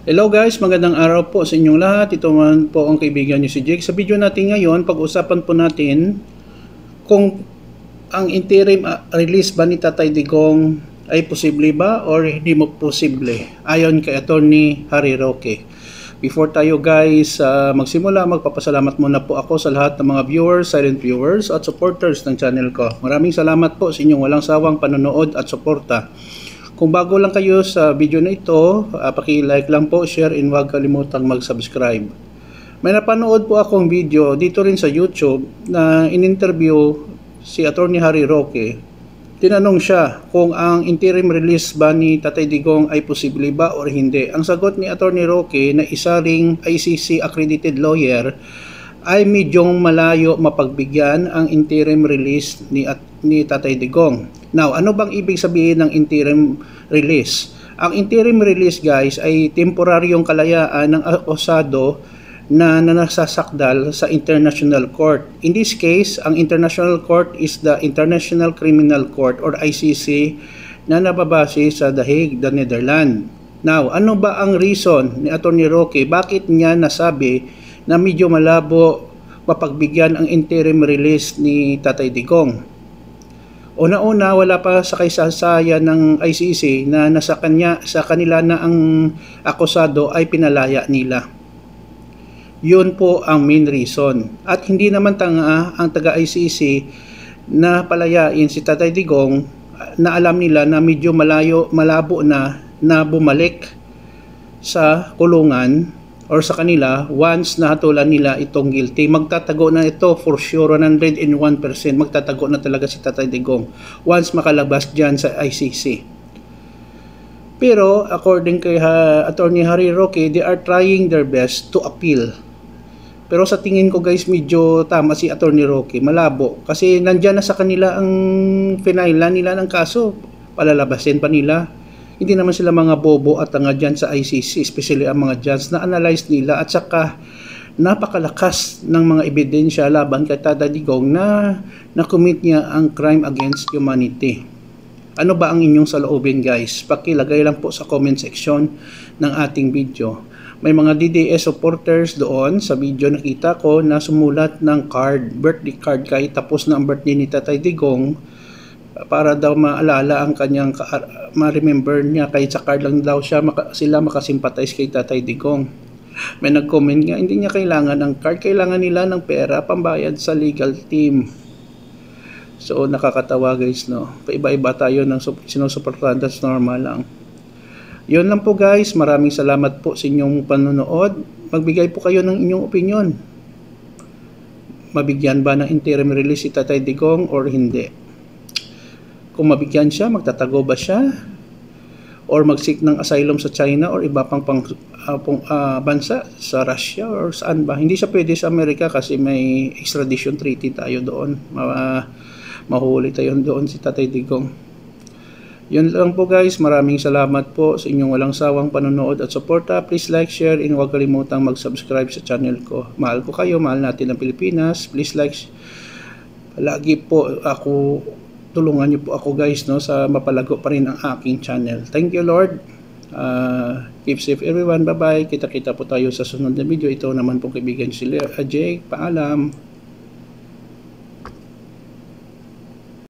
Hello guys, magandang araw po sa inyong lahat. Ito man po ang kaibigan niyo si Jake. Sa video natin ngayon, pag-usapan po natin kung ang interim release ba ni Tatay Digong ay posible ba or hindi mo posible ayon kay Attorney Harry Roque. Before tayo guys magsimula, magpapasalamat muna po ako sa lahat ng mga viewers, silent viewers at supporters ng channel ko. Maraming salamat po sa inyong walang sawang panonood at suporta. Kung bago lang kayo sa video na ito, paki-like lang po, share, and huwag kalimutang mag-subscribe. May napanood po akong video dito rin sa YouTube na in-interview si Attorney Harry Roque. Tinanong siya kung ang interim release ba ni Tatay Digong ay posible ba o hindi. Ang sagot ni Attorney Roque na isa ring ICC accredited lawyer ay medyong malayo mapagbigyan ang interim release ni Tatay Digong. Now, ano bang ibig sabihin ng interim release? Ang interim release guys ay temporaryong kalayaan ng akusado na nasasakdal sa International Court. In this case, ang International Court is the International Criminal Court or ICC na nababase sa The Hague, the Netherlands. Now, ano ba ang reason ni Attorney Roque? Bakit niya nasabi na medyo malabo mapagbigyan ang interim release ni Tatay Digong? Una-una, wala pa sa kaysasaya ng ICC na sa kanila na ang akusado ay pinalaya nila. Yun po ang main reason. At hindi naman tanga ang taga-ICC na palayain si Tatay Digong na alam nila na medyo malabo na bumalik sa kulungan or sa kanila once nahatulan nila itong guilty. Magtatago na ito for sure, 101%. Magtatago na talaga si Tatay Digong once makalabas dyan sa ICC. Pero according kay Attorney Harry Roque, they are trying their best to appeal. Pero sa tingin ko guys, medyo tama si Attorney Roque, malabo. Kasi nandyan na sa kanila ang finailan nila ng kaso, palalabasin pa nila. Hindi naman sila mga bobo at tanga dyan sa ICC, especially ang mga judge na analyze nila at saka napakalakas ng mga ebidensya laban kay Tatay Digong na na-commit niya ang crime against humanity. Ano ba ang inyong saloobin guys? Pakilagay lang po sa comment section ng ating video. May mga DDS supporters doon sa video, nakita ko na sumulat ng card, birthday card kahit tapos na ang birthday ni Tatay Digong, para daw maalala ang kanyang ma-remember niya, kahit sa card lang daw sila makasimpatize kay Tatay Digong. May nag-comment nga, hindi niya kailangan ng card, kailangan nila ng pera pambayad sa legal team. So nakakatawa guys, no? Paiba-iba tayo ng sinusuportahan, that's normal lang. Yun lang po guys, maraming salamat po sa inyong panonood. Magbigay po kayo ng inyong opinion. Mabigyan ba ng interim release si Tatay Digong or hindi? Kung mabigyan siya, magtatago ba siya? Or mag-seek ng asylum sa China or iba pang bansa, sa Russia or saan ba? Hindi siya pwede sa Amerika kasi may extradition treaty tayo doon. Mahuli tayo doon si Tatay Digong. Yun lang po guys, maraming salamat po sa inyong walang sawang panonood at suporta. Please like, share, and huwag kalimutang mag-subscribe sa channel ko. Mahal ko kayo, mahal natin ang Pilipinas. Please like, lagi po tulungan niyo po ako guys, no, sa mapalago pa rin ang aking channel. Thank you Lord. Keep safe everyone. Bye bye. Kita-kita po tayo sa sunod na video. Ito naman po kaibigan si Jake. Paalam.